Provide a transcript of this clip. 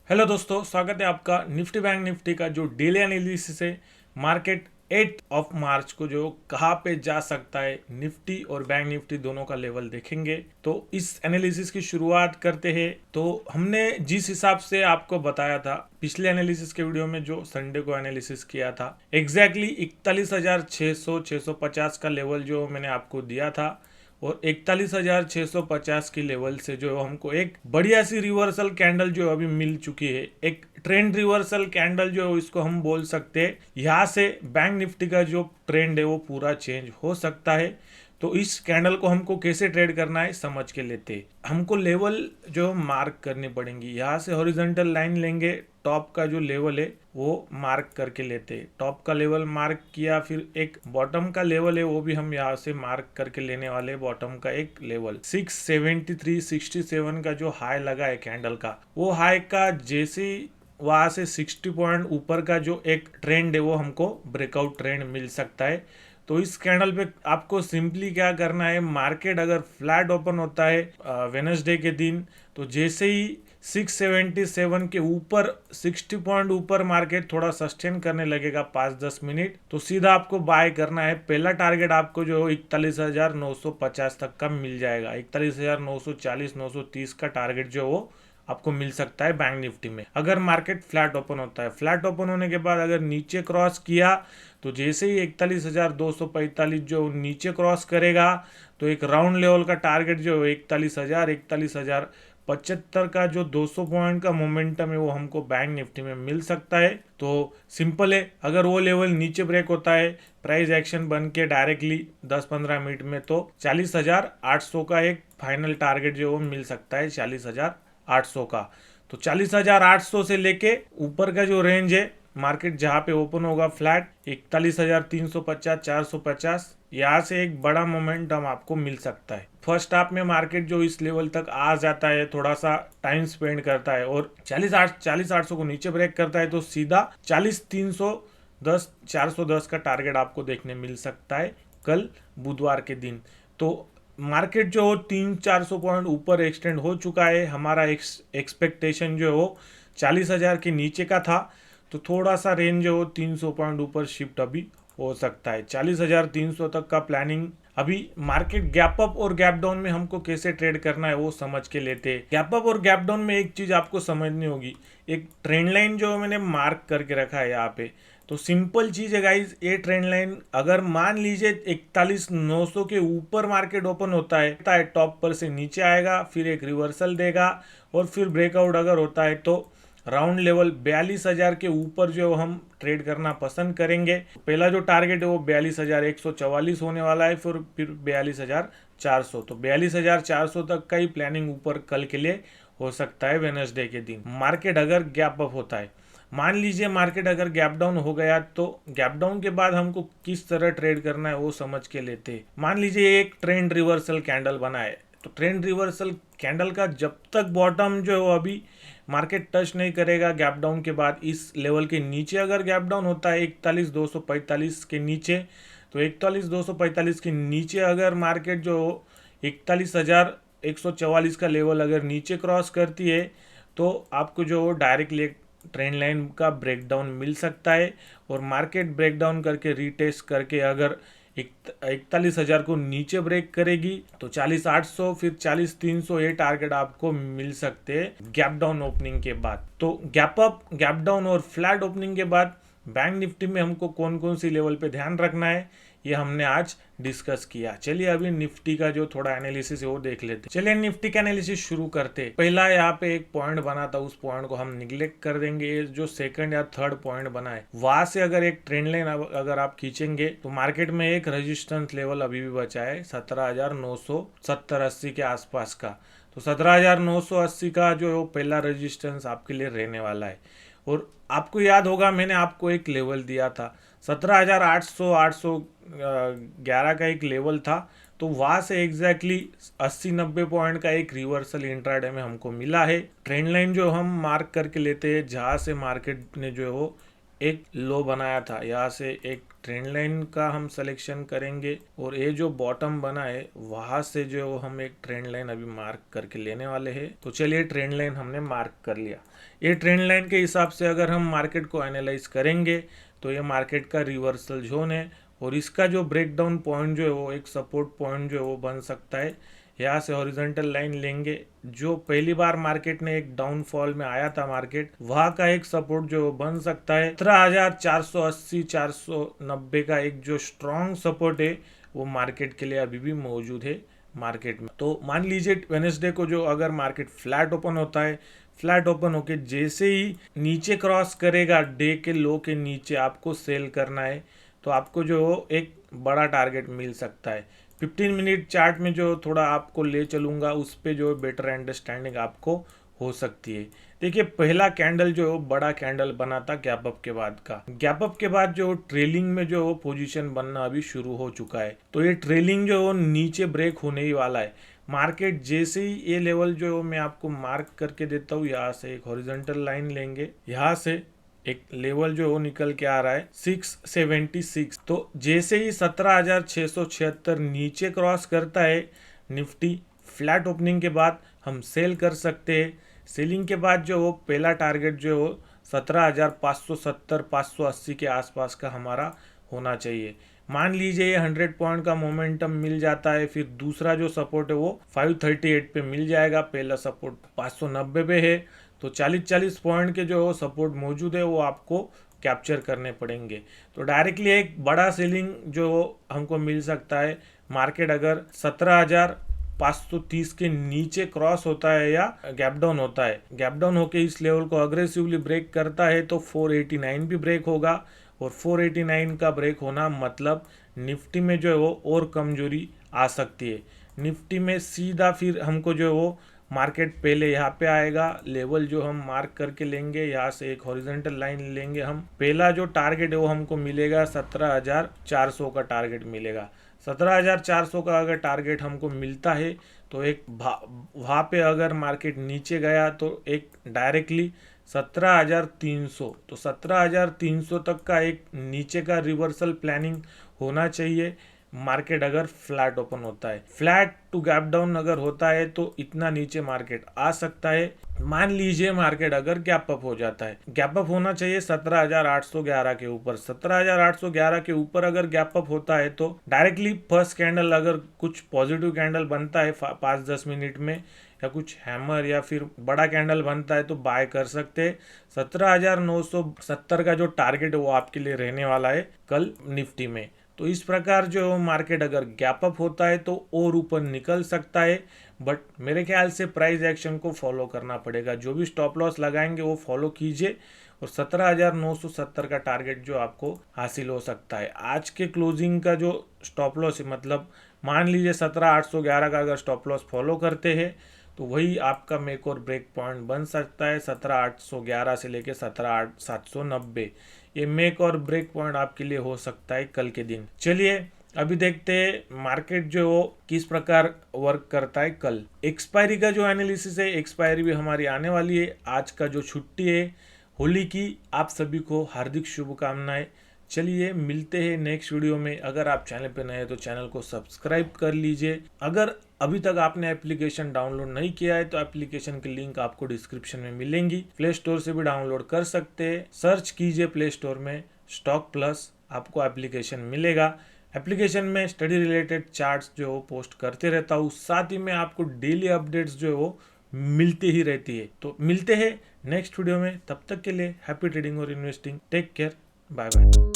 Hello दोस्तों, स्वागत है आपका निफ्टी बैंक निफ्टी का जो डेली एनालिसिस है। मार्केट 8 ऑफ मार्च को जो कहाँ पे जा सकता है, निफ्टी और बैंक निफ्टी दोनों का लेवल देखेंगे। तो इस एनालिसिस की शुरुआत करते हैं। तो हमने जिस हिसाब से आपको बताया था पिछले एनालिसिस के वीडियो में, जो संडे को एनालिसिस किया था, एग्जैक्टली 41,600 650 का लेवल जो मैंने आपको दिया था, और 41,650 की लेवल से जो हमको एक बढ़िया सी रिवर्सल कैंडल जो अभी मिल चुकी है, एक ट्रेंड रिवर्सल कैंडल जो इसको हम बोल सकते हैं। यहाँ से बैंक निफ्टी का जो ट्रेंड है वो पूरा चेंज हो सकता है। तो इस कैंडल को हमको कैसे ट्रेड करना है समझ के लेते हैं। हमको लेवल जो मार्क करनी पड़ेंगी, यहाँ से हॉरिजॉन्टल लाइन लेंगे, टॉप का जो लेवल है वो मार्क करके लेते हैं। टॉप का लेवल मार्क किया, फिर एक बॉटम का लेवल है वो भी हम यहाँ से मार्क करके लेने वाले। बॉटम का एक लेवल 673-67 का जो हाई लगा है कैंडल का, वो हाई का जैसे वहां से 60 पॉइंट ऊपर का जो एक ट्रेंड है वो हमको ब्रेकआउट ट्रेंड मिल सकता है। तो इस कैंडल पे आपको सिंपली क्या करना है, मार्केट अगर फ्लैट ओपन होता है वेनसडे के दिन, तो जैसे ही 677 के ऊपर 60 पॉइंट ऊपर मार्केट थोड़ा सस्टेन करने लगेगा 5-10 मिनट, तो सीधा आपको बाय करना है। पहला टारगेट आपको जो 41,950 तक का मिल जाएगा। 41,940-930 का टारगेट जो वो आपको मिल सकता है बैंक निफ्टी में, अगर मार्केट फ्लैट ओपन होता है। फ्लैट ओपन होने के बाद अगर नीचे क्रॉस किया, तो जैसे ही 41,245 जो नीचे क्रॉस करेगा, तो एक राउंड लेवल का टारगेट जो 41,075 का जो 200 पॉइंट का मोमेंटम है वो हमको बैंक निफ्टी में मिल सकता है। तो सिंपल है, अगर वो लेवल नीचे ब्रेक होता है, प्राइस एक्शन बन के डायरेक्टली 10-15 मिनट में, तो 40,800 का एक फाइनल टारगेट जो वो मिल सकता है, 40,800 का। तो 40,800 से लेके ऊपर का जो रेंज है, मार्केट जहाँ पे ओपन होगा फ्लैट 41,350-450, यहाँ से एक बड़ा मोमेंटम आपको मिल सकता है। फर्स्ट हाफ में मार्केट जो इस लेवल तक आ जाता है, थोड़ा सा टाइम स्पेंड करता है और 40,800 को नीचे ब्रेक करता है, तो सीधा 40,310-410 का टारगेट आपको देखने मिल सकता है कल बुधवार के दिन। तो मार्केट जो 300-400 पॉइंट ऊपर एक्सटेंड हो चुका है। हमारा एक्सपेक्टेशन जो हो 40,000 के नीचे का था, तो थोड़ा सा रेंज जो 300 पॉइंट ऊपर शिफ्ट अभी हो सकता है। 40,300 तक का प्लानिंग। अभी मार्केट गैप अप और गैप डाउन में हमको कैसे ट्रेड करना है वो समझ के लेते हैं। गैप अप और गैप डाउन में एक चीज आपको समझनी होगी, एक ट्रेंड लाइन जो मैंने मार्क करके रखा है यहाँ पे, तो सिंपल चीज है गाइज, ये ट्रेंड लाइन अगर मान लीजिए 41,900 के ऊपर मार्केट ओपन होता है, टॉप पर से नीचे आएगा, फिर एक रिवर्सल देगा और फिर ब्रेकआउट अगर होता है, तो राउंड लेवल 42,000 के ऊपर जो हम ट्रेड करना पसंद करेंगे। पहला जो टारगेट है वो 42,144 होने वाला है, फिर 42,400, तो 42,400 तक का ही प्लानिंग ऊपर कल के लिए हो सकता है वेनसडे के दिन। मार्केट अगर गैप अप होता है, मान लीजिए मार्केट अगर गैप डाउन हो गया, तो गैप डाउन के बाद हमको किस तरह ट्रेड करना है वो समझ के लेते हैं। मान लीजिए एक ट्रेंड रिवर्सल कैंडल बना है, तो ट्रेंड रिवर्सल कैंडल का जब तक बॉटम जो है अभी मार्केट टच नहीं करेगा गैप डाउन के बाद, इस लेवल के नीचे अगर गैप डाउन होता है 41,245 के नीचे, तो 41,245 के नीचे अगर मार्केट जो 41,144 का लेवल अगर नीचे क्रॉस करती है, तो आपको जो डायरेक्टली ट्रेंड लाइन का ब्रेकडाउन मिल सकता है। और मार्केट ब्रेकडाउन करके रीटेस्ट करके अगर 41,000 को नीचे ब्रेक करेगी, तो 40,800 फिर 40,300 ये टारगेट आपको मिल सकते हैं गैप डाउन ओपनिंग के बाद। तो गैप अप, गैप डाउन और फ्लैट ओपनिंग के बाद बैंक निफ्टी में हमको कौन कौन सी लेवल पे ध्यान रखना है, ये हमने आज डिस्कस किया। चलिए अभी निफ्टी का जो थोड़ा एनालिसिस है वो देख लेते हैं। चलिए निफ्टी का एनालिसिस शुरू करते। पहला यहाँ पे एक पॉइंट बना था, उस पॉइंट को हम निग्लेक्ट कर देंगे। जो सेकंड या थर्ड पॉइंट बना है, वहां से अगर एक ट्रेंड लाइन अगर आप खींचेंगे, तो मार्केट में एक रेजिस्टेंस लेवल अभी भी बचा है 17,970-80 के आसपास का। तो 17,980 का जो पहला रेजिस्टेंस आपके लिए रहने वाला है। और आपको याद होगा मैंने आपको एक लेवल दिया था 17,800 811 का एक लेवल था। तो वहां से एग्जैक्टली 80-90 पॉइंट का एक रिवर्सल इंट्राडे में हमको मिला है। ट्रेंड लाइन जो हम मार्क करके लेते हैं, जहां से मार्केट ने जो है वो एक लो बनाया था, यहाँ से एक ट्रेंड लाइन का हम सिलेक्शन करेंगे और ये जो बॉटम बना है वहां से जो हम एक ट्रेंड लाइन अभी मार्क करके लेने वाले हैं। तो चलिए ट्रेंड लाइन हमने मार्क कर लिया। ये ट्रेंड लाइन के हिसाब से अगर हम मार्केट को एनालाइज करेंगे तो ये मार्केट का रिवर्सल जोन है और इसका जो ब्रेकडाउन पॉइंट जो है वो एक सपोर्ट पॉइंट जो है वो बन सकता है। यहाँ से हॉरिजॉन्टल लाइन लेंगे, जो पहली बार मार्केट ने एक डाउनफॉल में आया था मार्केट, वहाँ का एक सपोर्ट जो बन सकता है 17,480-490 का एक जो स्ट्रॉन्ग सपोर्ट है वो मार्केट के लिए अभी भी मौजूद है मार्केट में। तो मान लीजिए वेडनेसडे को जो अगर मार्केट फ्लैट ओपन होता है, फ्लैट ओपन होके जैसे ही नीचे क्रॉस करेगा डे के लो के नीचे आपको सेल करना है, तो आपको जो एक बड़ा टारगेट मिल सकता है। 15 मिनट चार्ट में जो थोड़ा आपको ले चलूँगा उस पे जो बेटर अंडरस्टैंडिंग आपको हो सकती है। देखिए पहला कैंडल जो बड़ा कैंडल बना था गैप अप के बाद का, गैप अप के बाद जो ट्रेलिंग में जो पोजीशन बनना अभी शुरू हो चुका है। तो ये ट्रेलिंग जो नीचे ब्रेक होने ही वाला है। मार्केट जैसे ही ये लेवल जो मैं आपको मार्क करके देता हूँ, यहाँ से एक हॉरिजॉन्टल लाइन लेंगे, यहाँ से एक लेवल जो निकल के आ रहा है 676। तो जैसे ही 17,676 नीचे क्रॉस करता है निफ्टी, फ्लैट ओपनिंग के बाद हम सेल कर सकते हैं। सेलिंग के बाद जो पहला टारगेट जो 17,570-580 के आसपास का हमारा होना चाहिए। मान लीजिए ये 100 पॉइंट का मोमेंटम मिल जाता है, फिर दूसरा जो सपोर्ट है वो 538 पे मिल जाएगा, पहला सपोर्ट 590 पे है। तो 40-40 पॉइंट के जो सपोर्ट मौजूद है वो आपको कैप्चर करने पड़ेंगे। तो डायरेक्टली एक बड़ा सेलिंग जो हमको मिल सकता है, मार्केट अगर 17,530 के नीचे क्रॉस होता है या गैप डाउन होता है, गैप डाउन होके इस लेवल को अग्रेसिवली ब्रेक करता है तो 489 भी ब्रेक होगा। और 489 का ब्रेक होना मतलब निफ्टी में जो है वो और कमजोरी आ सकती है। निफ्टी में सीधा फिर हमको जो है वो मार्केट पहले यहाँ पे आएगा, लेवल जो हम मार्क करके लेंगे, यहाँ से एक हॉरिजॉन्टल लाइन लेंगे हम, पहला जो टारगेट है वो हमको मिलेगा 17,400 का टारगेट मिलेगा। 17,400 का अगर टारगेट हमको मिलता है तो एक वहाँ पे अगर मार्केट नीचे गया तो एक डायरेक्टली 17,300, तो 17,300 तक का एक नीचे का रिवर्सल प्लानिंग होना चाहिए मार्केट अगर फ्लैट ओपन होता है। फ्लैट टू गैप डाउन अगर होता है तो इतना नीचे मार्केट आ सकता है। मान लीजिए मार्केट अगर गैप अप हो जाता है, गैप अप होना चाहिए 17,811 के ऊपर। 17,811 के ऊपर अगर गैप अप होता है तो डायरेक्टली फर्स्ट कैंडल अगर कुछ पॉजिटिव कैंडल बनता है 5-10 मिनट में, या कुछ हैमर या फिर बड़ा कैंडल बनता है तो बाय कर सकते हैं। 17,970 का जो टारगेट है वो आपके लिए रहने वाला है कल निफ्टी में। तो इस प्रकार जो मार्केट अगर गैप अप होता है तो और ऊपर निकल सकता है, बट मेरे ख्याल से प्राइस एक्शन को फॉलो करना पड़ेगा। जो भी स्टॉप लॉस लगाएंगे वो फॉलो कीजिए और 17,970 का टारगेट जो आपको हासिल हो सकता है। आज के क्लोजिंग का जो स्टॉप लॉस है, मतलब मान लीजिए 17,811 का अगर स्टॉप लॉस फॉलो करते हैं तो वही आपका मेक और ब्रेक पॉइंट बन सकता है। 17,811 से लेके 17,790 ये मेक और ब्रेक पॉइंट आपके लिए हो सकता है कल के दिन। चलिए अभी देखते हैं मार्केट जो किस प्रकार वर्क करता है कल। एक्सपायरी का जो एनालिसिस है, एक्सपायरी भी हमारी आने वाली है। आज का जो छुट्टी है होली की, आप सभी को हार्दिक शुभकामनाएं। चलिए मिलते हैं नेक्स्ट वीडियो में। अगर आप चैनल पे नए हैं तो चैनल को सब्सक्राइब कर लीजिए। अगर अभी तक आपने एप्लीकेशन डाउनलोड नहीं किया है तो एप्लीकेशन की लिंक आपको डिस्क्रिप्शन में मिलेंगी। प्ले स्टोर से भी डाउनलोड कर सकते हैं। सर्च कीजिए प्ले स्टोर में स्टॉक प्लस, आपको एप्लीकेशन मिलेगा। एप्लीकेशन में स्टडी रिलेटेड चार्ट्स जो पोस्ट करते रहता हूँ, साथ ही में आपको डेली अपडेट्स जो वो मिलती ही रहती है। तो मिलते हैं नेक्स्ट वीडियो में, तब तक के लिए हैप्पी ट्रेडिंग और investing. Take care, bye bye.